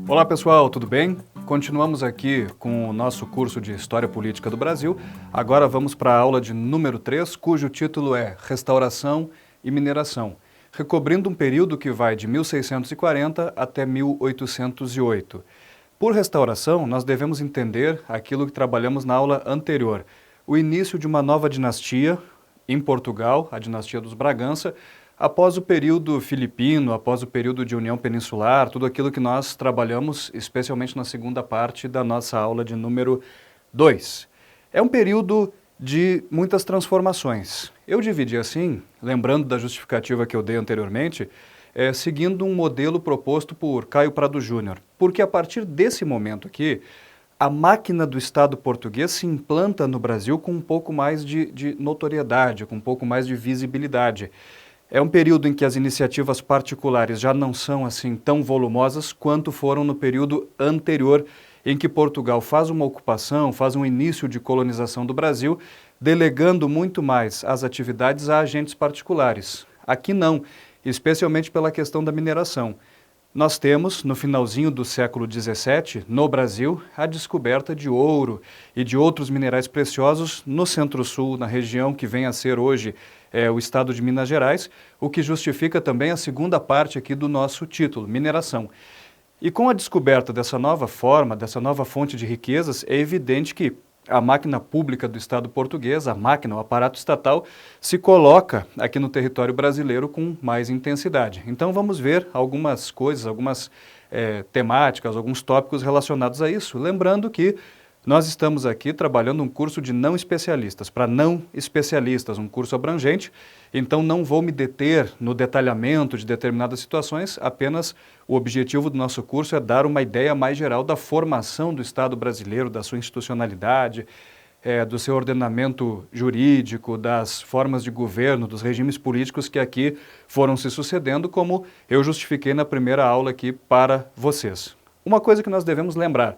Olá pessoal, tudo bem? Continuamos aqui com o nosso curso de História Política do Brasil. Agora vamos para a aula de número 3, cujo título é Restauração e Mineração, recobrindo um período que vai de 1640 até 1808. Por restauração, nós devemos entender aquilo que trabalhamos na aula anterior, o início de uma nova dinastia em Portugal, a dinastia dos Bragança, após o período filipino, após o período de União Peninsular, tudo aquilo que nós trabalhamos, especialmente na segunda parte da nossa aula de número 2. É um período de muitas transformações. Eu dividi assim, lembrando da justificativa que eu dei anteriormente, seguindo um modelo proposto por Caio Prado Júnior, porque a partir desse momento aqui, a máquina do Estado português se implanta no Brasil com um pouco mais de notoriedade, com um pouco mais de visibilidade. É um período em que as iniciativas particulares já não são assim tão volumosas quanto foram no período anterior, em que Portugal faz uma ocupação, faz um início de colonização do Brasil, delegando muito mais as atividades a agentes particulares. Aqui não, especialmente pela questão da mineração. Nós temos, no finalzinho do século XVII, no Brasil, a descoberta de ouro e de outros minerais preciosos no Centro-Sul, na região que vem a ser hoje o estado de Minas Gerais, o que justifica também a segunda parte aqui do nosso título, mineração. E com a descoberta dessa nova forma, dessa nova fonte de riquezas, é evidente que a máquina pública do Estado português, a máquina, o aparato estatal, se coloca aqui no território brasileiro com mais intensidade. Então vamos ver algumas coisas, algumas temáticas, alguns tópicos relacionados a isso. Lembrando que nós estamos aqui trabalhando um curso de não especialistas, para não especialistas, um curso abrangente, então não vou me deter no detalhamento de determinadas situações, apenas o objetivo do nosso curso é dar uma ideia mais geral da formação do Estado brasileiro, da sua institucionalidade, do seu ordenamento jurídico, das formas de governo, dos regimes políticos que aqui foram se sucedendo, como eu justifiquei na primeira aula aqui para vocês. Uma coisa que nós devemos lembrar: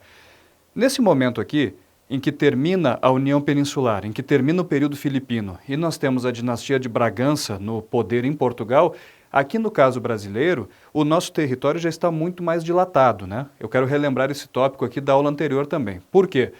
nesse momento aqui, em que termina a União Peninsular, em que termina o período filipino, e nós temos a dinastia de Bragança no poder em Portugal, aqui no caso brasileiro, o nosso território já está muito mais dilatado, né? Eu quero relembrar esse tópico aqui da aula anterior também. Por quê?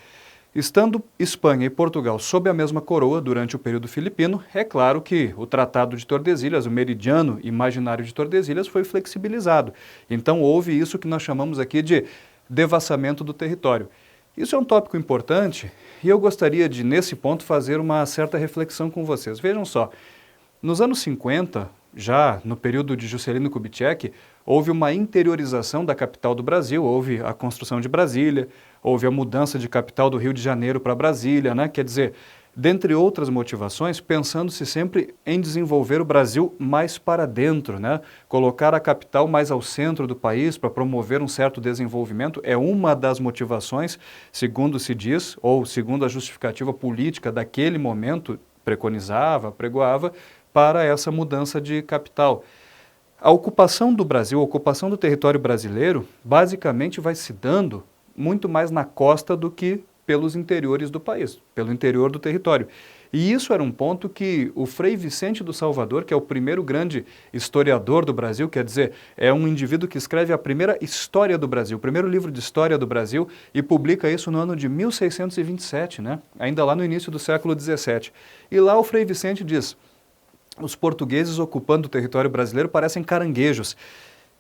Estando Espanha e Portugal sob a mesma coroa durante o período filipino, é claro que o Tratado de Tordesilhas, o meridiano imaginário de Tordesilhas, foi flexibilizado. Então houve isso que nós chamamos aqui de devassamento do território. Isso é um tópico importante e eu gostaria de, nesse ponto, fazer uma certa reflexão com vocês. Vejam só, nos anos 50, já no período de Juscelino Kubitschek, houve uma interiorização da capital do Brasil, houve a construção de Brasília, houve a mudança de capital do Rio de Janeiro para Brasília, né? Quer dizer, dentre outras motivações, pensando-se sempre em desenvolver o Brasil mais para dentro, né? Colocar a capital mais ao centro do país para promover um certo desenvolvimento é uma das motivações, segundo se diz, ou segundo a justificativa política daquele momento preconizava, pregoava, para essa mudança de capital. A ocupação do Brasil, a ocupação do território brasileiro, basicamente vai se dando muito mais na costa do que pelos interiores do país, pelo interior do território. E isso era um ponto que o Frei Vicente do Salvador, que é o primeiro grande historiador do Brasil, quer dizer, é um indivíduo que escreve a primeira história do Brasil, o primeiro livro de história do Brasil, e publica isso no ano de 1627, né? Ainda lá no início do século XVII. E lá o Frei Vicente diz: os portugueses ocupando o território brasileiro parecem caranguejos.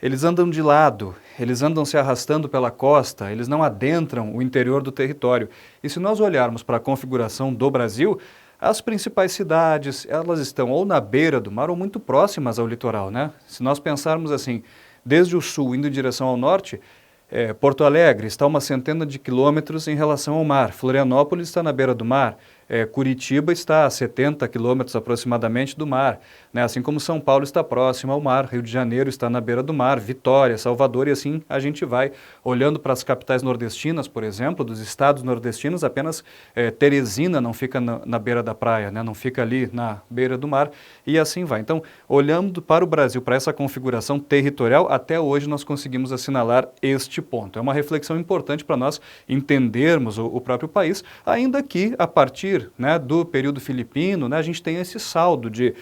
Eles andam de lado, eles andam se arrastando pela costa, eles não adentram o interior do território. E se nós olharmos para a configuração do Brasil, as principais cidades, elas estão ou na beira do mar ou muito próximas ao litoral, né? Se nós pensarmos assim, desde o sul indo em direção ao norte, Porto Alegre está a uma centena de quilômetros em relação ao mar, Florianópolis está na beira do mar, Curitiba está a 70 quilômetros aproximadamente do mar, né? Assim como São Paulo está próximo ao mar, Rio de Janeiro está na beira do mar, Vitória, Salvador, e assim a gente vai olhando para as capitais nordestinas, por exemplo, dos estados nordestinos, apenas Teresina não fica na beira da praia, né? Não fica ali na beira do mar, e assim vai. Então, olhando para o Brasil, para essa configuração territorial, até hoje nós conseguimos assinalar este ponto. É uma reflexão importante para nós entendermos o próprio país, ainda que a partir partir, né, do período filipino, né, a gente tem esse saldo de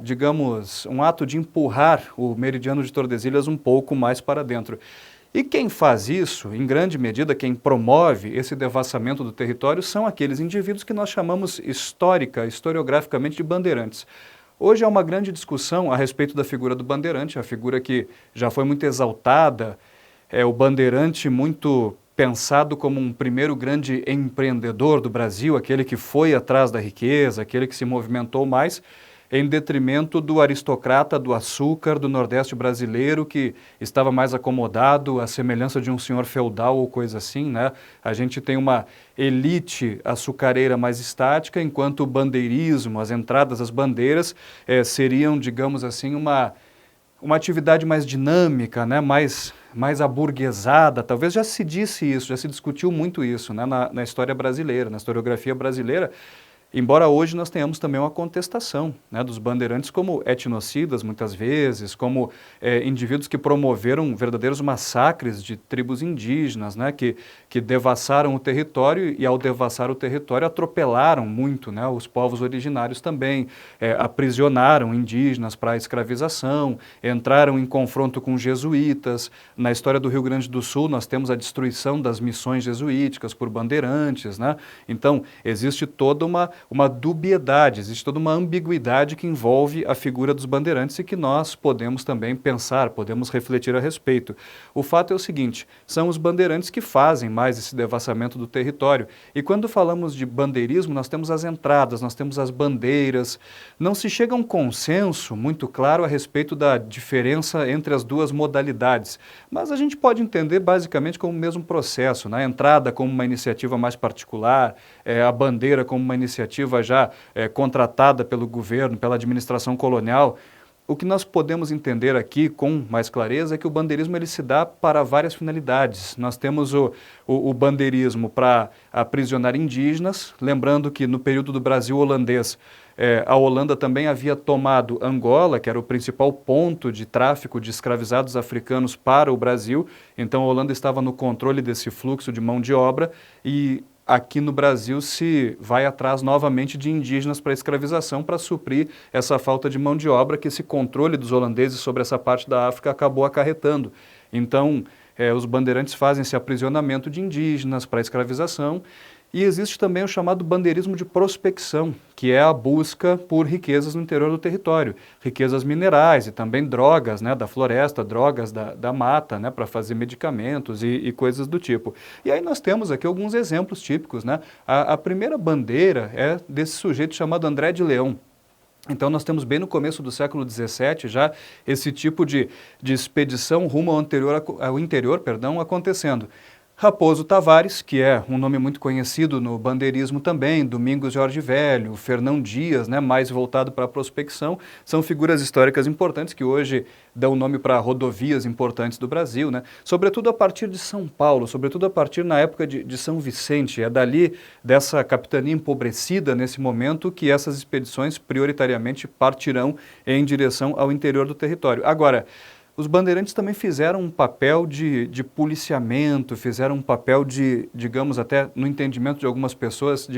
digamos, um ato de empurrar o meridiano de Tordesilhas um pouco mais para dentro. E quem faz isso, em grande medida, quem promove esse devassamento do território, são aqueles indivíduos que nós chamamos historiograficamente de bandeirantes. Hoje há uma grande discussão a respeito da figura do bandeirante, a figura que já foi muito exaltada, é o bandeirante muito pensado como um primeiro grande empreendedor do Brasil, aquele que foi atrás da riqueza, aquele que se movimentou mais, em detrimento do aristocrata do açúcar do Nordeste brasileiro, que estava mais acomodado, à semelhança de um senhor feudal ou coisa assim, né? A gente tem uma elite açucareira mais estática, enquanto o bandeirismo, as entradas, as bandeiras, seriam, digamos assim, uma atividade mais dinâmica, né? mais aburguesada. Talvez já se disse isso, já se discutiu muito isso, né? na história brasileira, na historiografia brasileira. Embora hoje nós tenhamos também uma contestação, né, dos bandeirantes como etnocidas, muitas vezes, como indivíduos que promoveram verdadeiros massacres de tribos indígenas, né, que devassaram o território e, ao devassar o território, atropelaram muito, né, os povos originários também, aprisionaram indígenas para a escravização, entraram em confronto com jesuítas. Na história do Rio Grande do Sul, nós temos a destruição das missões jesuíticas por bandeirantes, né? Então, existe toda uma dubiedade, existe toda uma ambiguidade que envolve a figura dos bandeirantes e que nós podemos também pensar, podemos refletir a respeito. O fato é o seguinte, são os bandeirantes que fazem mais esse devassamento do território. E quando falamos de bandeirismo, nós temos as entradas, nós temos as bandeiras. Não se chega a um consenso muito claro a respeito da diferença entre as duas modalidades, mas a gente pode entender basicamente como o mesmo processo, né? A entrada como uma iniciativa mais particular, a bandeira como uma iniciativa já contratada pelo governo, pela administração colonial. O que nós podemos entender aqui com mais clareza é que o bandeirismo ele se dá para várias finalidades. Nós temos o bandeirismo para aprisionar indígenas, lembrando que no período do Brasil holandês, a Holanda também havia tomado Angola, que era o principal ponto de tráfico de escravizados africanos para o Brasil, então a Holanda estava no controle desse fluxo de mão de obra e aqui no Brasil se vai atrás novamente de indígenas para a escravização para suprir essa falta de mão de obra que esse controle dos holandeses sobre essa parte da África acabou acarretando. Então, os bandeirantes fazem esse aprisionamento de indígenas para a escravização. E existe também o chamado bandeirismo de prospecção, que é a busca por riquezas no interior do território, riquezas minerais e também drogas, né, da floresta, drogas da mata, né, para fazer medicamentos e coisas do tipo. E aí nós temos aqui alguns exemplos típicos, né? A primeira bandeira é desse sujeito chamado André de Leão. Então nós temos bem no começo do século XVII já esse tipo de expedição rumo ao interior acontecendo. Raposo Tavares, que é um nome muito conhecido no bandeirismo também, Domingos Jorge Velho, Fernão Dias, né, mais voltado para a prospecção, são figuras históricas importantes que hoje dão nome para rodovias importantes do Brasil, né, sobretudo a partir de São Paulo, sobretudo a partir na época de São Vicente. É dali, dessa capitania empobrecida nesse momento, que essas expedições prioritariamente partirão em direção ao interior do território. Agora, os bandeirantes também fizeram um papel de policiamento, fizeram um papel digamos, até no entendimento de algumas pessoas,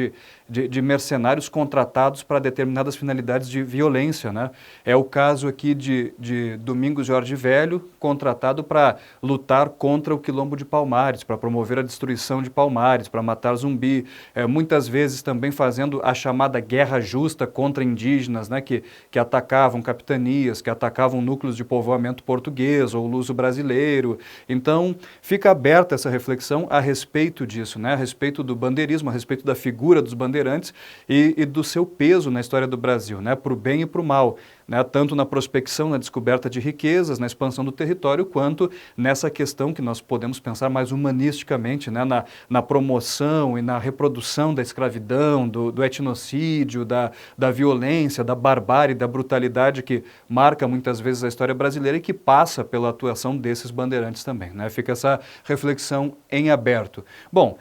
de mercenários contratados para determinadas finalidades de violência, né? É o caso aqui de Domingos Jorge Velho, contratado para lutar contra o Quilombo de Palmares, para promover a destruição de Palmares, para matar zumbi, muitas vezes também fazendo a chamada guerra justa contra indígenas, né? Que atacavam capitanias, que atacavam núcleos de povoamento português ou luso brasileiro. Então, fica aberta essa reflexão a respeito disso, né? A respeito do bandeirismo, a respeito da figura dos bandeirantes e do seu peso na história do Brasil, né? Para o bem e para o mal, né? Tanto na prospecção, na descoberta de riquezas, na expansão do território, quanto nessa questão que nós podemos pensar mais humanisticamente, né? Na promoção e na reprodução da escravidão, do etnocídio, da violência, da barbárie, da brutalidade que marca muitas vezes a história brasileira e que passa pela atuação desses bandeirantes também, né? Fica essa reflexão em aberto. Bom,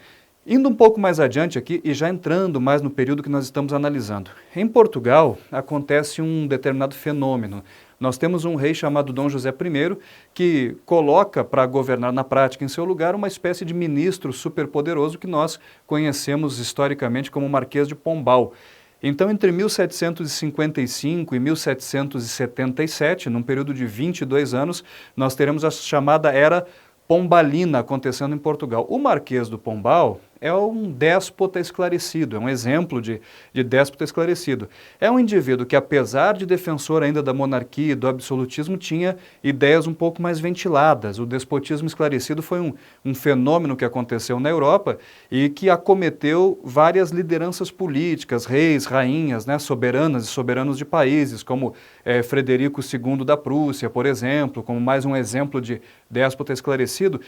indo um pouco mais adiante aqui e já entrando mais no período que nós estamos analisando. Em Portugal acontece um determinado fenômeno. Nós temos um rei chamado Dom José I, que coloca para governar na prática em seu lugar uma espécie de ministro superpoderoso que nós conhecemos historicamente como Marquês de Pombal. Então, entre 1755 e 1777, num período de 22 anos, nós teremos a chamada Era Pombalina acontecendo em Portugal. O Marquês do Pombal é um déspota esclarecido, é um exemplo de déspota esclarecido. É um indivíduo que, apesar de defensor ainda da monarquia e do absolutismo, tinha ideias um pouco mais ventiladas. O despotismo esclarecido foi um fenômeno que aconteceu na Europa e que acometeu várias lideranças políticas, reis, rainhas, né, soberanas e soberanos de países, como Frederico II da Prússia, por exemplo, como mais um exemplo de déspota esclarecido,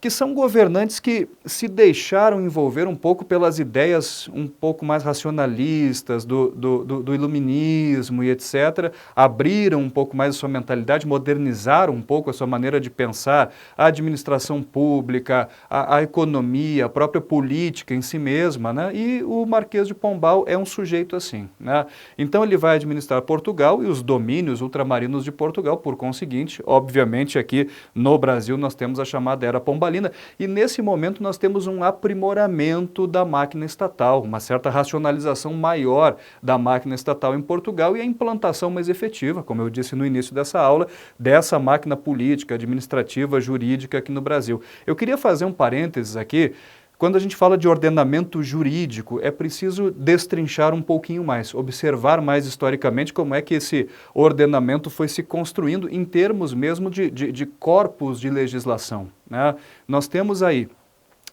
que são governantes que se deixaram envolver um pouco pelas ideias um pouco mais racionalistas do iluminismo e etc., abriram um pouco mais a sua mentalidade, modernizaram um pouco a sua maneira de pensar, a administração pública, a economia, a própria política em si mesma, né? E o Marquês de Pombal é um sujeito assim, né? Então ele vai administrar Portugal e os domínios ultramarinos de Portugal, por conseguinte, obviamente aqui no Brasil nós temos a chamada Era Pombalina, e nesse momento nós temos um aprimoramento da máquina estatal, uma certa racionalização maior da máquina estatal em Portugal e a implantação mais efetiva, como eu disse no início dessa aula, dessa máquina política, administrativa, jurídica aqui no Brasil. Eu queria fazer um parênteses aqui. Quando a gente fala de ordenamento jurídico, é preciso destrinchar um pouquinho mais, observar mais historicamente como é que esse ordenamento foi se construindo em termos mesmo de corpos de legislação, né? Nós temos aí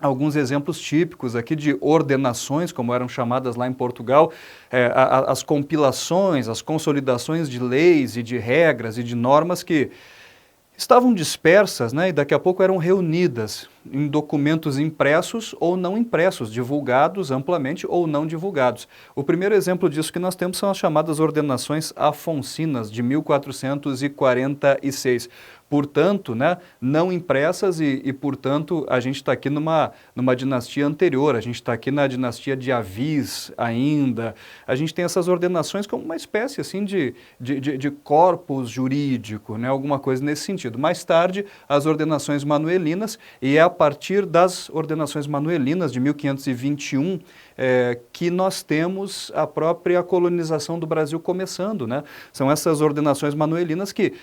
alguns exemplos típicos aqui de ordenações, como eram chamadas lá em Portugal, as compilações, as consolidações de leis e de regras e de normas que estavam dispersas, né, e daqui a pouco eram reunidas em documentos impressos ou não impressos, divulgados amplamente ou não divulgados. O primeiro exemplo disso que nós temos são as chamadas ordenações afonsinas de 1446. Portanto, né, não impressas e portanto, a gente está aqui numa dinastia anterior, a gente está aqui na dinastia de Avis ainda. A gente tem essas ordenações como uma espécie assim de corpus jurídico, né, alguma coisa nesse sentido. Mais tarde, as ordenações manuelinas, e é a partir das ordenações manuelinas de 1521 que nós temos a própria colonização do Brasil começando, né? São essas ordenações manuelinas que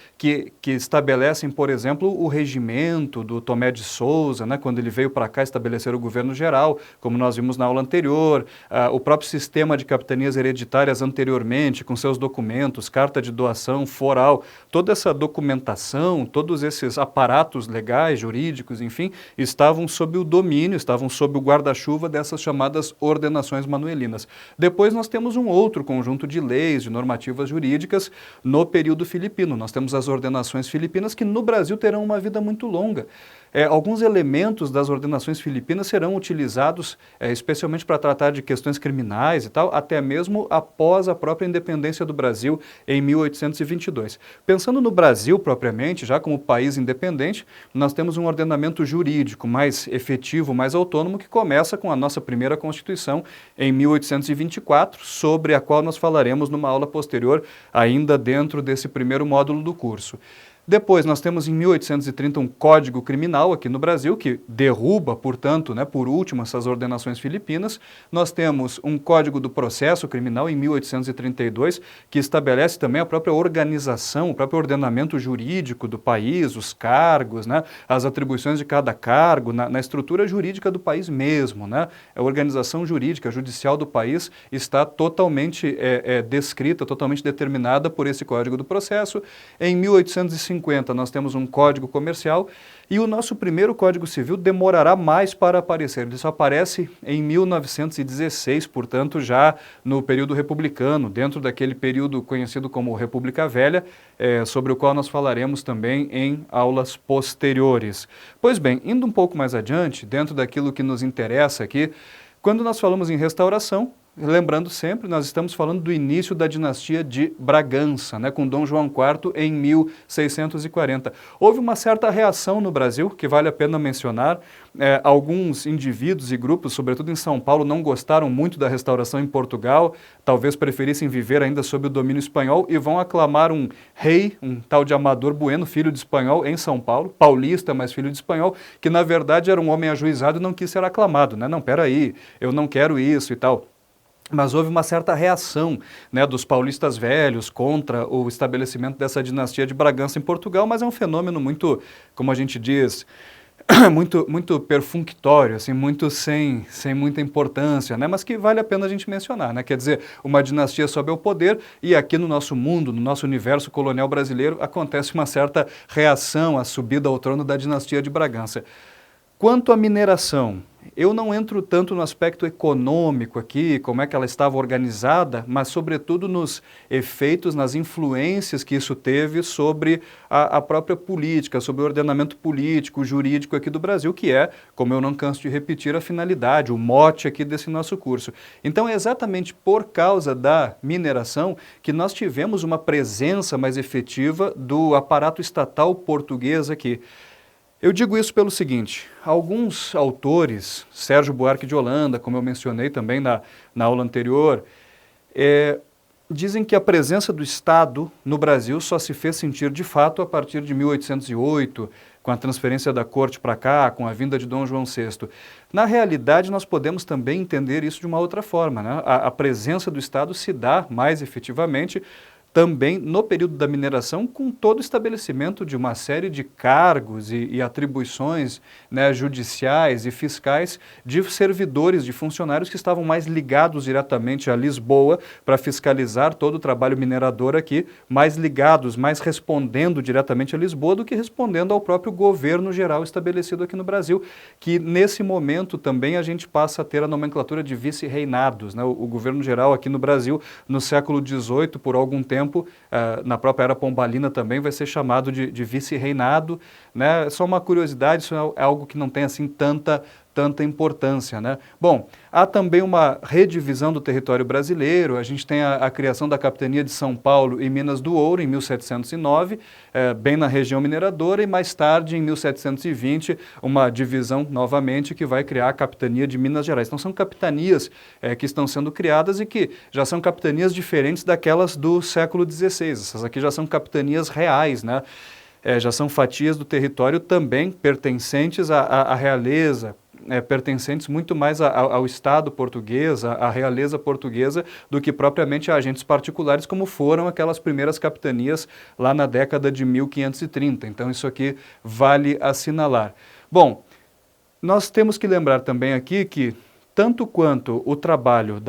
estabelecem, por exemplo, o regimento do Tomé de Souza, né, quando ele veio para cá estabelecer o governo geral, como nós vimos na aula anterior, o próprio sistema de capitanias hereditárias anteriormente, com seus documentos, carta de doação, foral, toda essa documentação, todos esses aparatos legais, jurídicos, enfim, estavam sob o domínio, estavam sob o guarda-chuva dessas chamadas ordenações manuelinas. Depois nós temos um outro conjunto de leis, de normativas jurídicas no período filipino. Nós temos as ordenações filipinas que no Brasil terão uma vida muito longa. Alguns elementos das ordenações filipinas serão utilizados especialmente para tratar de questões criminais e tal, até mesmo após a própria independência do Brasil em 1822. Pensando no Brasil propriamente, já como país independente, nós temos um ordenamento jurídico mais efetivo, mais autônomo, que começa com a nossa primeira Constituição em 1824, sobre a qual nós falaremos numa aula posterior, ainda dentro desse primeiro módulo do curso. Depois nós temos em 1830 um Código Criminal aqui no Brasil, que derruba, portanto, né, por último, essas ordenações filipinas. Nós temos um Código do Processo Criminal em 1832, que estabelece também a própria organização, o próprio ordenamento jurídico do país, os cargos, né, as atribuições de cada cargo, na estrutura jurídica do país mesmo, né? A organização jurídica, judicial do país está totalmente descrita, totalmente determinada por esse Código do Processo. Em 1850, nós temos um Código Comercial e o nosso primeiro Código Civil demorará mais para aparecer. Ele só aparece em 1916, portanto, já no período republicano, dentro daquele período conhecido como República Velha, sobre o qual nós falaremos também em aulas posteriores. Pois bem, indo um pouco mais adiante, dentro daquilo que nos interessa aqui, quando nós falamos em restauração, lembrando sempre, nós estamos falando do início da dinastia de Bragança, né, com Dom João IV em 1640. Houve uma certa reação no Brasil, que vale a pena mencionar. Alguns indivíduos e grupos, sobretudo em São Paulo, não gostaram muito da restauração em Portugal, talvez preferissem viver ainda sob o domínio espanhol e vão aclamar um rei, um tal de Amador Bueno, filho de espanhol, em São Paulo, paulista, mas filho de espanhol, que na verdade era um homem ajuizado e não quis ser aclamado, né? Não, peraí, eu não quero isso e tal. Mas houve uma certa reação, né, dos paulistas velhos contra o estabelecimento dessa dinastia de Bragança em Portugal, mas é um fenômeno muito, como a gente diz, muito perfunctório, assim, muito sem muita importância, né, mas que vale a pena a gente mencionar, né? Quer dizer, uma dinastia sobe ao poder e aqui no nosso mundo, no nosso universo colonial brasileiro, acontece uma certa reação à subida ao trono da dinastia de Bragança. Quanto à mineração, eu não entro tanto no aspecto econômico aqui, como é que ela estava organizada, mas sobretudo nos efeitos, nas influências que isso teve sobre a própria política, sobre o ordenamento político, jurídico aqui do Brasil, que é, como eu não canso de repetir, a finalidade, o mote aqui desse nosso curso. Então é exatamente por causa da mineração que nós tivemos uma presença mais efetiva do aparato estatal português aqui. Eu digo isso pelo seguinte, alguns autores, Sérgio Buarque de Holanda, como eu mencionei também na aula anterior, dizem que a presença do Estado no Brasil só se fez sentir de fato a partir de 1808, com a transferência da corte para cá, com a vinda de Dom João VI. Na realidade, nós podemos também entender isso de uma outra forma, né? A presença do Estado se dá mais efetivamente também no período da mineração, com todo o estabelecimento de uma série de cargos e atribuições, né, judiciais e fiscais de servidores, de funcionários que estavam mais ligados diretamente a Lisboa para fiscalizar todo o trabalho minerador aqui, mais ligados, mais respondendo diretamente a Lisboa do que respondendo ao próprio governo geral estabelecido aqui no Brasil, que nesse momento também a gente passa a ter a nomenclatura de vice-reinados, né? O governo geral aqui no Brasil, no século XVIII, por algum tempo, na própria era pombalina também vai ser chamado de vice-reinado, né? Só uma curiosidade, isso é algo que não tem assim tanta importância, né? Bom, há também uma redivisão do território brasileiro, a gente tem a criação da capitania de São Paulo e Minas do Ouro em 1709, bem na região mineradora, e mais tarde, em 1720, uma divisão novamente que vai criar a capitania de Minas Gerais. Então são capitanias que estão sendo criadas e que já são capitanias diferentes daquelas do século XVI, essas aqui já são capitanias reais, né? Já são fatias do território também pertencentes à realeza, pertencentes muito mais ao Estado português, à realeza portuguesa, do que propriamente a agentes particulares, como foram aquelas primeiras capitanias lá na década de 1530. Então isso aqui vale assinalar. Bom, nós temos que lembrar também aqui que, tanto quanto o trabalho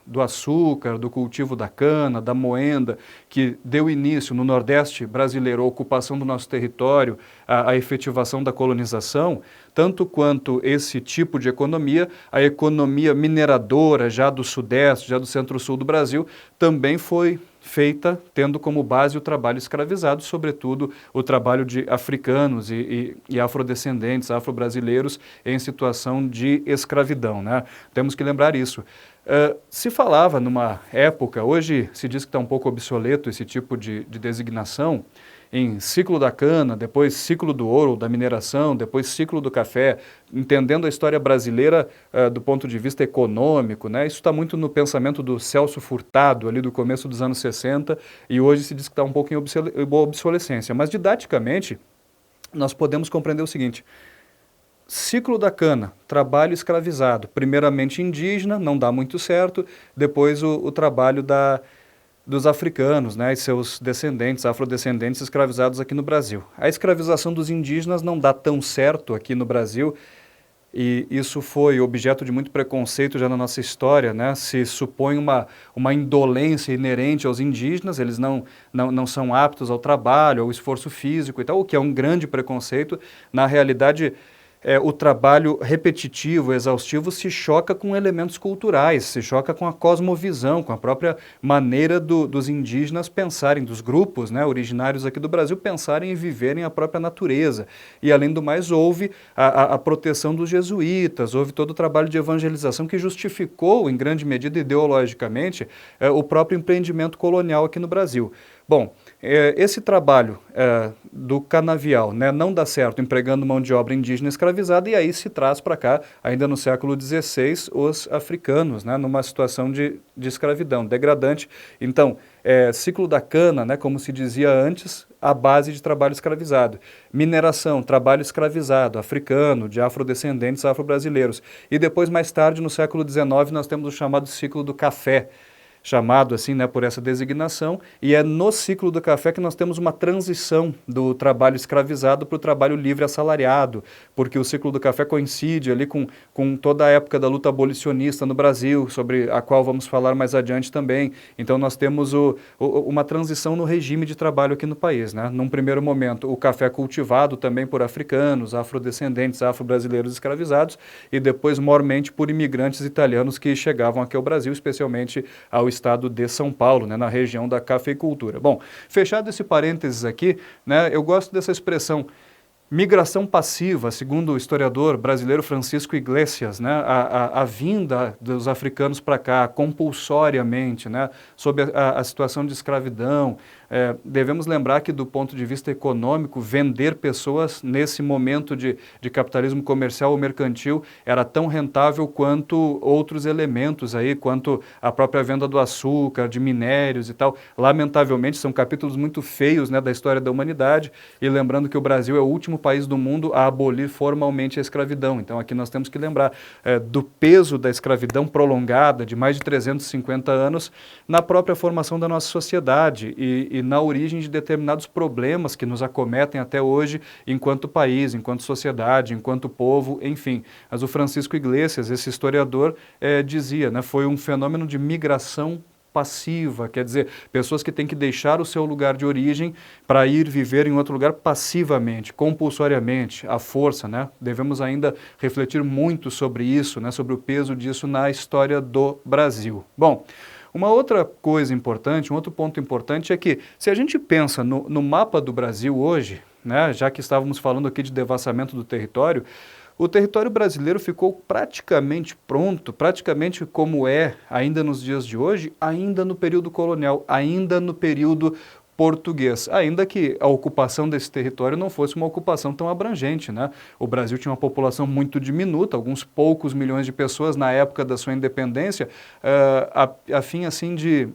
do açúcar, do cultivo da cana, da moenda, que deu início no Nordeste brasileiro à ocupação do nosso território, à efetivação da colonização, tanto quanto esse tipo de economia, a economia mineradora já do Sudeste, já do Centro-Sul do Brasil, também foi feita tendo como base o trabalho escravizado, sobretudo o trabalho de africanos e afrodescendentes, afro-brasileiros em situação de escravidão, né? Temos que lembrar isso. Se falava numa época, hoje se diz que está um pouco obsoleto esse tipo de designação, em ciclo da cana, depois ciclo do ouro, da mineração, depois ciclo do café, entendendo a história brasileira do ponto de vista econômico, né? Isso está muito no pensamento do Celso Furtado, ali do começo dos anos 60, e hoje se diz que está um pouco em obsolescência. Mas didaticamente, nós podemos compreender o seguinte: ciclo da cana, trabalho escravizado, primeiramente indígena, não dá muito certo, depois o trabalho dos africanos, né, e seus descendentes, afrodescendentes escravizados aqui no Brasil. A escravização dos indígenas não dá tão certo aqui no Brasil, e isso foi objeto de muito preconceito já na nossa história, né? Se supõe uma indolência inerente aos indígenas, eles não são aptos ao trabalho, ao esforço físico e tal, o que é um grande preconceito. Na realidade, o trabalho repetitivo, exaustivo, se choca com elementos culturais, se choca com a cosmovisão, com a própria maneira dos indígenas pensarem, dos grupos, né, originários aqui do Brasil, pensarem e viverem a própria natureza. E, além do mais, houve a proteção dos jesuítas, houve todo o trabalho de evangelização que justificou, em grande medida, ideologicamente, o próprio empreendimento colonial aqui no Brasil. Bom, esse trabalho do canavial, né, não dá certo empregando mão de obra indígena escravizada, e aí se traz para cá, ainda no século XVI, os africanos, né, numa situação de escravidão degradante. Então, ciclo da cana, né, como se dizia antes, a base de trabalho escravizado. Mineração, trabalho escravizado, africano, de afrodescendentes afro-brasileiros. E depois, mais tarde, no século XIX, nós temos o chamado ciclo do café, chamado assim, né, por essa designação, e é no ciclo do café que nós temos uma transição do trabalho escravizado para o trabalho livre assalariado, porque o ciclo do café coincide ali com toda a época da luta abolicionista no Brasil, sobre a qual vamos falar mais adiante também. Então nós temos uma transição no regime de trabalho aqui no país, né? Num primeiro momento, o café cultivado também por africanos, afrodescendentes, afro-brasileiros escravizados, e depois mormente por imigrantes italianos que chegavam aqui ao Brasil, especialmente ao estado de São Paulo, né, na região da cafeicultura. Bom, fechado esse parênteses aqui, né, eu gosto dessa expressão migração passiva, segundo o historiador brasileiro Francisco Iglesias, né, a vinda dos africanos para cá compulsoriamente, né, sob a situação de escravidão. Devemos lembrar que, do ponto de vista econômico, vender pessoas nesse momento de capitalismo comercial ou mercantil era tão rentável quanto outros elementos aí, quanto a própria venda do açúcar, de minérios e tal. Lamentavelmente, são capítulos muito feios, né, da história da humanidade, e lembrando que o Brasil é o último país do mundo a abolir formalmente a escravidão. Então aqui nós temos que lembrar do peso da escravidão prolongada de mais de 350 anos na própria formação da nossa sociedade e na origem de determinados problemas que nos acometem até hoje enquanto país, enquanto sociedade, enquanto povo, enfim. Mas o Francisco Iglesias, esse historiador, dizia, né, foi um fenômeno de migração passiva, quer dizer, pessoas que têm que deixar o seu lugar de origem para ir viver em outro lugar passivamente, compulsoriamente, à força, né? Devemos ainda refletir muito sobre isso, né, sobre o peso disso na história do Brasil. Bom, uma outra coisa importante, um outro ponto importante é que, se a gente pensa no mapa do Brasil hoje, né, já que estávamos falando aqui de devassamento do território, o território brasileiro ficou praticamente pronto, praticamente como é ainda nos dias de hoje, ainda no período colonial, ainda no período português, ainda que a ocupação desse território não fosse uma ocupação tão abrangente, né? O Brasil tinha uma população muito diminuta, alguns poucos milhões de pessoas na época da sua independência, a fim assim de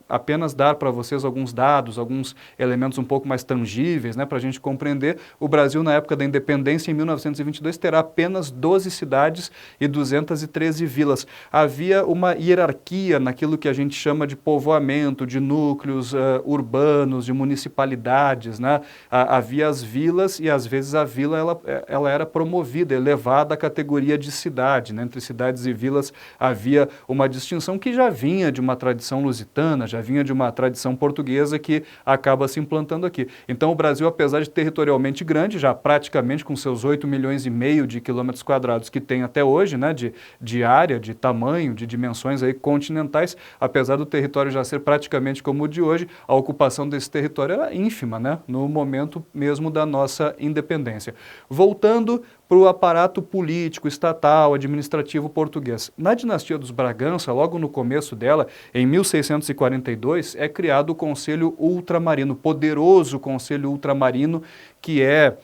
apenas dar para vocês alguns dados, alguns elementos um pouco mais tangíveis, né, para a gente compreender. O Brasil, na época da independência, em 1922, terá apenas 12 cidades e 213 vilas. Havia uma hierarquia naquilo que a gente chama de povoamento, de núcleos urbanos, de municipalidades, né? Havia as vilas e, às vezes, a vila ela era promovida, elevada à categoria de cidade, né? Entre cidades e vilas havia uma distinção que já vinha de uma tradição lusitana, já vinha de uma tradição portuguesa que acaba se implantando aqui. Então o Brasil, apesar de territorialmente grande, já praticamente com seus 8,5 milhões de quilômetros quadrados que tem até hoje, né, de área, de tamanho, de dimensões aí continentais, apesar do território já ser praticamente como o de hoje, a ocupação desse território era ínfima, né, no momento mesmo da nossa independência. Voltando para o aparato político, estatal, administrativo português. Na dinastia dos Bragança, logo no começo dela, em 1642, é criado o Conselho Ultramarino, poderoso Conselho Ultramarino, que é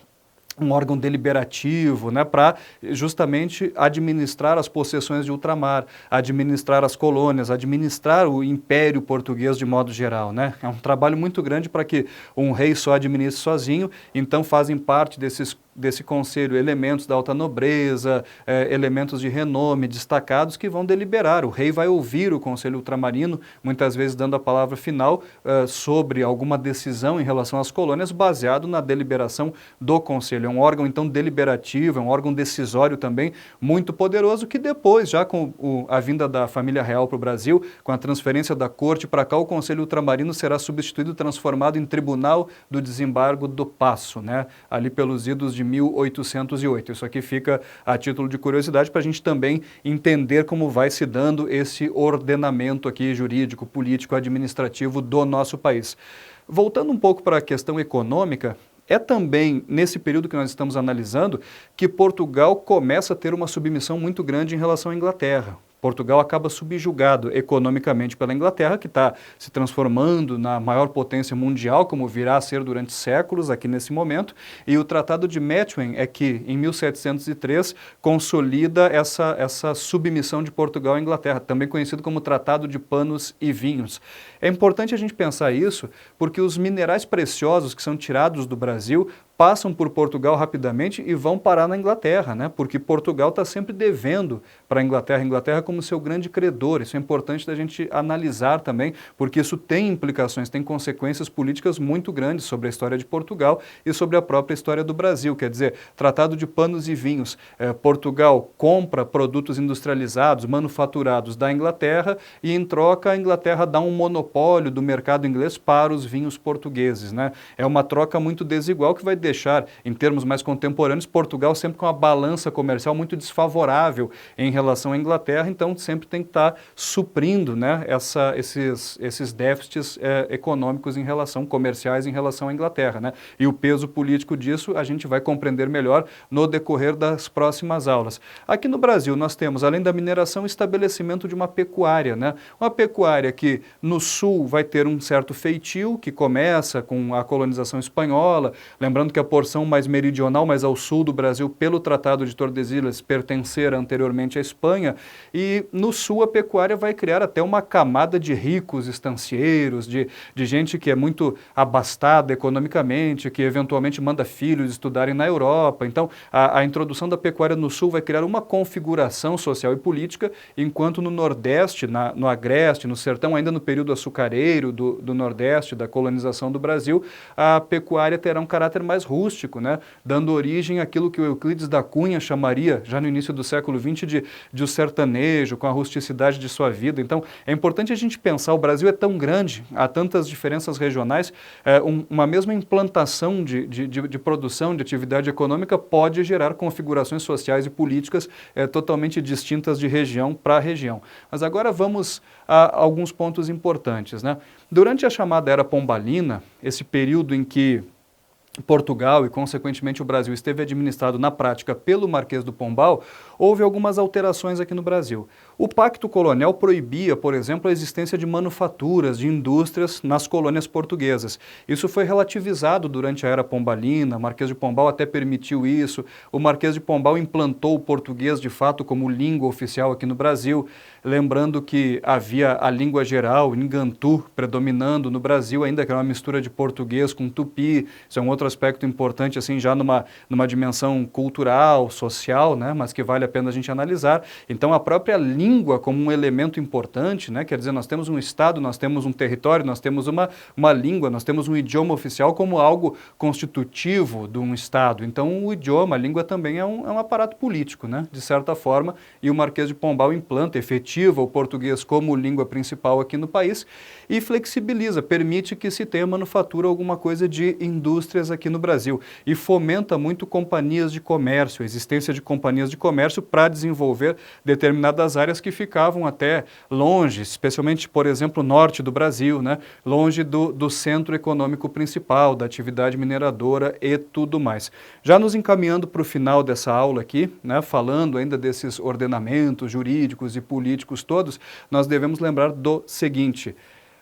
um órgão deliberativo, né, para justamente administrar as possessões de ultramar, administrar as colônias, administrar o Império Português de modo geral, né? É um trabalho muito grande para que um rei só administre sozinho, então fazem parte desse conselho elementos da alta nobreza, elementos de renome, destacados, que vão deliberar. O rei vai ouvir o Conselho Ultramarino, muitas vezes dando a palavra final sobre alguma decisão em relação às colônias, baseado na deliberação do Conselho Ele é um órgão, então, deliberativo, é um órgão decisório também muito poderoso, que depois, já com a vinda da família real para o Brasil, com a transferência da corte para cá, o Conselho Ultramarino será substituído, transformado em Tribunal do Desembargo do Paço, né? Ali pelos idos de 1808. Isso aqui fica a título de curiosidade para a gente também entender como vai se dando esse ordenamento aqui jurídico, político, administrativo do nosso país. Voltando um pouco para a questão econômica, é também nesse período que nós estamos analisando que Portugal começa a ter uma submissão muito grande em relação à Inglaterra. Portugal acaba subjugado economicamente pela Inglaterra, que está se transformando na maior potência mundial, como virá a ser durante séculos aqui nesse momento, e o Tratado de Methuen é que, em 1703, consolida essa submissão de Portugal à Inglaterra, também conhecido como Tratado de Panos e Vinhos. É importante a gente pensar isso, porque os minerais preciosos que são tirados do Brasil passam por Portugal rapidamente e vão parar na Inglaterra, né? Porque Portugal está sempre devendo para a Inglaterra como seu grande credor. Isso é importante da gente analisar também, porque isso tem implicações, tem consequências políticas muito grandes sobre a história de Portugal e sobre a própria história do Brasil. Quer dizer, Tratado de Panos e Vinhos, Portugal compra produtos industrializados, manufaturados da Inglaterra e, em troca, a Inglaterra dá um monopólio do mercado inglês para os vinhos portugueses, né? É uma troca muito desigual que vai deixar, em termos mais contemporâneos, Portugal sempre com uma balança comercial muito desfavorável em relação à Inglaterra, então sempre tem que estar suprindo, né, esses déficits econômicos comerciais em relação à Inglaterra, né? E o peso político disso a gente vai compreender melhor no decorrer das próximas aulas. Aqui no Brasil nós temos, além da mineração, o estabelecimento de uma pecuária, né? Uma pecuária que no sul vai ter um certo feitio, que começa com a colonização espanhola, lembrando que a porção mais meridional, mais ao sul do Brasil, pelo Tratado de Tordesilhas, pertencer anteriormente à Espanha, e no sul a pecuária vai criar até uma camada de ricos estancieiros, de gente que é muito abastada economicamente, que eventualmente manda filhos estudarem na Europa. Então, a introdução da pecuária no sul vai criar uma configuração social e política, enquanto no Nordeste, no Agreste, no Sertão, ainda no período açucareiro do Nordeste, da colonização do Brasil, a pecuária terá um caráter mais rústico, né? Dando origem àquilo que o Euclides da Cunha chamaria, já no início do século XX, de o sertanejo, com a rusticidade de sua vida. Então, é importante a gente pensar, o Brasil é tão grande, há tantas diferenças regionais, uma mesma implantação de produção, de atividade econômica, pode gerar configurações sociais e políticas totalmente distintas de região para região. Mas agora vamos a alguns pontos importantes, né? Durante a chamada Era Pombalina, esse período em que Portugal e, consequentemente, o Brasil esteve administrado na prática pelo Marquês do Pombal, houve algumas alterações aqui no Brasil. O Pacto Colonial proibia, por exemplo, a existência de manufaturas, de indústrias nas colônias portuguesas. Isso foi relativizado durante a Era Pombalina, o Marquês de Pombal até permitiu isso, o Marquês de Pombal implantou o português, de fato, como língua oficial aqui no Brasil, lembrando que havia a língua geral, o Ngantu, predominando no Brasil, ainda que era uma mistura de português com tupi. Isso é um outro aspecto importante, assim, já numa dimensão cultural, social, né, mas que vale a pena a gente analisar. Então, a própria língua como um elemento importante, né, quer dizer, nós temos um Estado, nós temos um território, nós temos uma língua, nós temos um idioma oficial como algo constitutivo de um Estado. Então, o idioma, a língua também é um aparato político, né, de certa forma, e o Marquês de Pombal implanta, efetiva o português como língua principal aqui no país e flexibiliza, permite que se tenha manufatura, alguma coisa de indústrias aqui no Brasil, e fomenta muito companhias de comércio, a existência de companhias de comércio para desenvolver determinadas áreas que ficavam até longe, especialmente, por exemplo, norte do Brasil, né? Longe do centro econômico principal, da atividade mineradora e tudo mais. Já nos encaminhando para o final dessa aula aqui, né, falando ainda desses ordenamentos jurídicos e políticos todos, nós devemos lembrar do seguinte: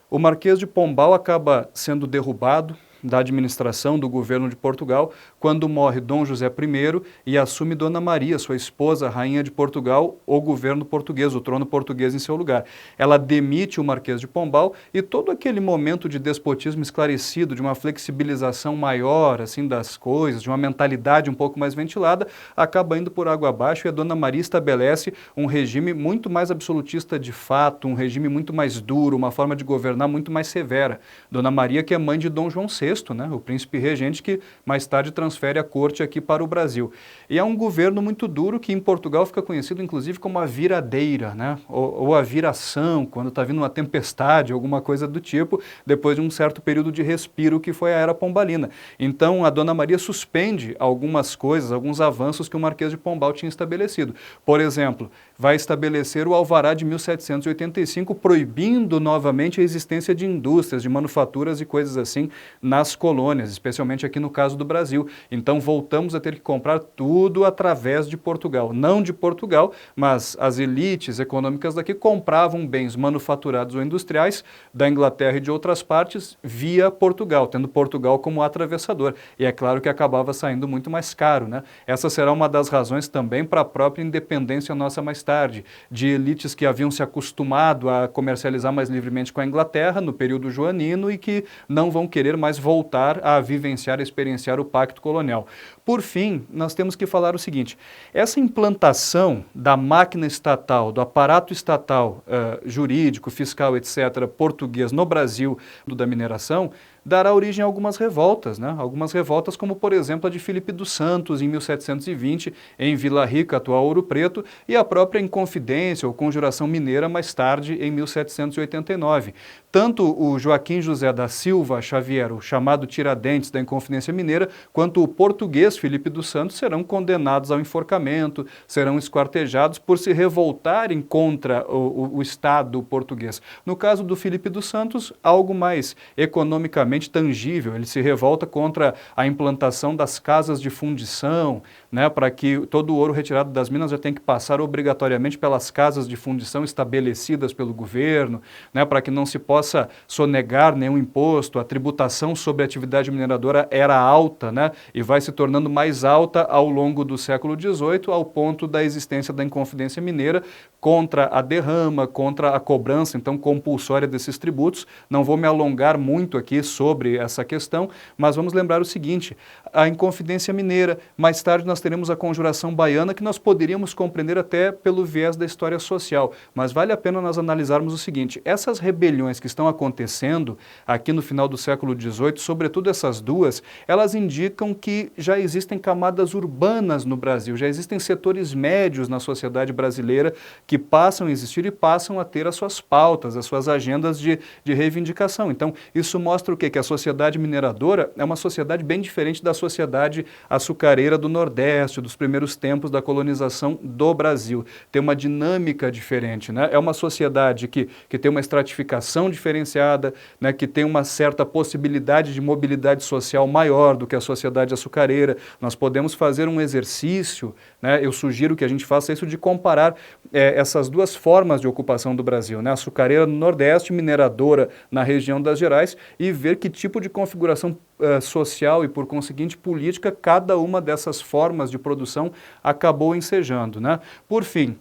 o Marquês de Pombal acaba sendo derrubado da administração do governo de Portugal quando morre Dom José I e assume Dona Maria, sua esposa, rainha de Portugal, o governo português, o trono português em seu lugar. Ela demite o Marquês de Pombal e todo aquele momento de despotismo esclarecido, de uma flexibilização maior assim das coisas, de uma mentalidade um pouco mais ventilada, acaba indo por água abaixo e a Dona Maria estabelece um regime muito mais absolutista de fato, um regime muito mais duro, uma forma de governar muito mais severa. Dona Maria, que é mãe de Dom João VI, VI, né, o príncipe regente, que mais tarde transfere a corte aqui para o Brasil. E é um governo muito duro que em Portugal fica conhecido inclusive como a viradeira, né, ou a viração, quando está vindo uma tempestade, alguma coisa do tipo, depois de um certo período de respiro que foi a Era Pombalina. Então a Dona Maria suspende algumas coisas, alguns avanços que o Marquês de Pombal tinha estabelecido. Por exemplo, vai estabelecer o Alvará de 1785, proibindo novamente a existência de indústrias, de manufaturas e coisas assim nas colônias, especialmente aqui no caso do Brasil. Então voltamos a ter que comprar tudo através de Portugal. Não de Portugal, mas as elites econômicas daqui compravam bens manufaturados ou industriais da Inglaterra e de outras partes via Portugal, tendo Portugal como atravessador. E é claro que acabava saindo muito mais caro, né? Essa será uma das razões também para a própria independência nossa mais tarde, de elites que haviam se acostumado a comercializar mais livremente com a Inglaterra no período joanino e que não vão querer mais voltar a vivenciar, a experienciar o pacto colonial. Por fim, nós temos que falar o seguinte, essa implantação da máquina estatal, do aparato estatal, jurídico, fiscal, etc., português no Brasil, da mineração, dará origem a algumas revoltas, né? Algumas revoltas como, por exemplo, a de Filipe dos Santos, em 1720, em Vila Rica, atual Ouro Preto, e a própria Inconfidência ou Conjuração Mineira, mais tarde, em 1789. Tanto o Joaquim José da Silva Xavier, o chamado Tiradentes da Inconfidência Mineira, quanto o português Filipe dos Santos serão condenados ao enforcamento, serão esquartejados por se revoltarem contra o Estado português. No caso do Filipe dos Santos, algo mais economicamente tangível, ele se revolta contra a implantação das casas de fundição, né, para que todo o ouro retirado das minas já tem que passar obrigatoriamente pelas casas de fundição estabelecidas pelo governo, né, para que não se possa sonegar nenhum imposto, a tributação sobre a atividade mineradora era alta, né, e vai se tornando mais alta ao longo do século XVIII, ao ponto da existência da Inconfidência Mineira contra a derrama, contra a cobrança, então, compulsória desses tributos. Não vou me alongar muito aqui sobre essa questão, mas vamos lembrar o seguinte, a Inconfidência Mineira, mais tarde nós teremos a Conjuração Baiana, que nós poderíamos compreender até pelo viés da história social, mas vale a pena nós analisarmos o seguinte, essas rebeliões que estão acontecendo aqui no final do século XVIII, sobretudo essas duas, elas indicam que já existem camadas urbanas no Brasil, já existem setores médios na sociedade brasileira que passam a existir e passam a ter as suas pautas, as suas agendas de reivindicação. Então, isso mostra o quê? Que a sociedade mineradora é uma sociedade bem diferente da sociedade açucareira do Nordeste, dos primeiros tempos da colonização do Brasil. Tem uma dinâmica diferente, né? É uma sociedade que tem uma estratificação diferenciada, né? Que tem uma certa possibilidade de mobilidade social maior do que a sociedade açucareira. Nós podemos fazer um exercício, né? Eu sugiro que a gente faça isso de comparar essas duas formas de ocupação do Brasil, né? Açucareira no Nordeste, mineradora na região das Gerais, e ver que tipo de configuração social e, por conseguinte, política cada uma dessas formas de produção acabou ensejando, né? Por fim,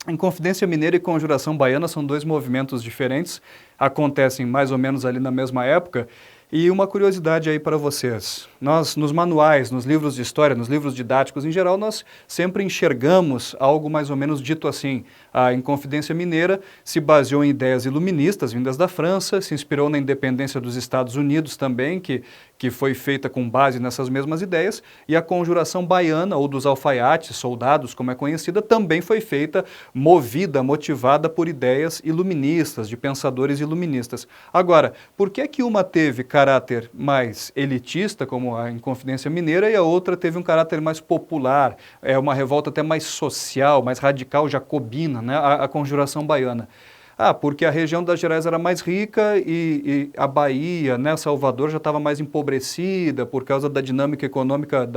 Inconfidência Mineira e Conjuração Baiana são dois movimentos diferentes, acontecem mais ou menos ali na mesma época. E uma curiosidade aí para vocês, nós nos manuais, nos livros de história, nos livros didáticos em geral, nós sempre enxergamos algo mais ou menos dito assim, a Inconfidência Mineira se baseou em ideias iluministas vindas da França, se inspirou na independência dos Estados Unidos também, que foi feita com base nessas mesmas ideias, e a Conjuração Baiana, ou dos alfaiates, soldados, como é conhecida, também foi feita, movida, motivada por ideias iluministas, de pensadores iluministas. Agora, por que que uma teve caráter mais elitista, como a Inconfidência Mineira, e a outra teve um caráter mais popular, uma revolta até mais social, mais radical, jacobina, né? A Conjuração Baiana? Porque a região das Gerais era mais rica e a Bahia, né, Salvador, já estava mais empobrecida por causa da dinâmica econômica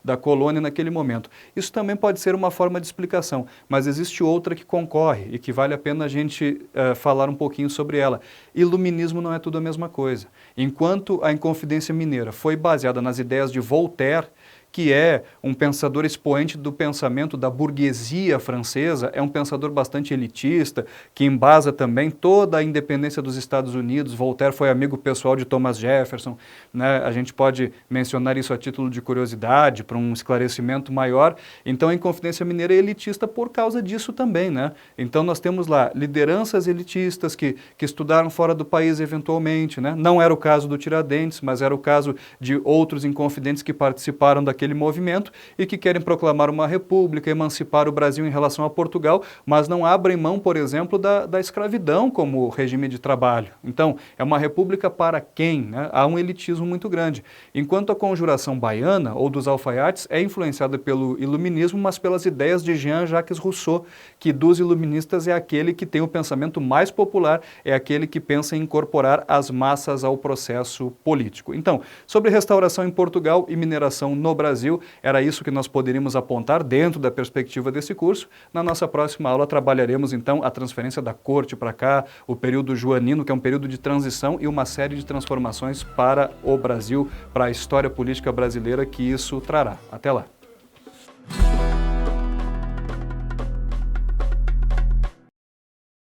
da colônia naquele momento. Isso também pode ser uma forma de explicação, mas existe outra que concorre e que vale a pena a gente falar um pouquinho sobre ela. Iluminismo não é tudo a mesma coisa. Enquanto a Inconfidência Mineira foi baseada nas ideias de Voltaire, que é um pensador expoente do pensamento da burguesia francesa, é um pensador bastante elitista, que embasa também toda a independência dos Estados Unidos. Voltaire foi amigo pessoal de Thomas Jefferson, né? A gente pode mencionar isso a título de curiosidade, para um esclarecimento maior. Então, a Inconfidência Mineira é elitista por causa disso também, né? Então, nós temos lá lideranças elitistas que estudaram fora do país eventualmente, né? Não era o caso do Tiradentes, mas era o caso de outros inconfidentes que participaram daquele movimento e que querem proclamar uma república, emancipar o Brasil em relação a Portugal, mas não abrem mão, por exemplo, da escravidão como regime de trabalho. Então, é uma república para quem? Né? Há um elitismo muito grande. Enquanto a conjuração baiana, ou dos alfaiates, é influenciada pelo iluminismo, mas pelas ideias de Jean-Jacques Rousseau, que dos iluministas é aquele que tem o pensamento mais popular, é aquele que pensa em incorporar as massas ao processo político. Então, sobre restauração em Portugal e mineração no Brasil, era isso que nós poderíamos apontar dentro da perspectiva desse curso. Na nossa próxima aula trabalharemos então a transferência da corte para cá, o período joanino, que é um período de transição e uma série de transformações para o Brasil, para a história política brasileira que isso trará. Até lá!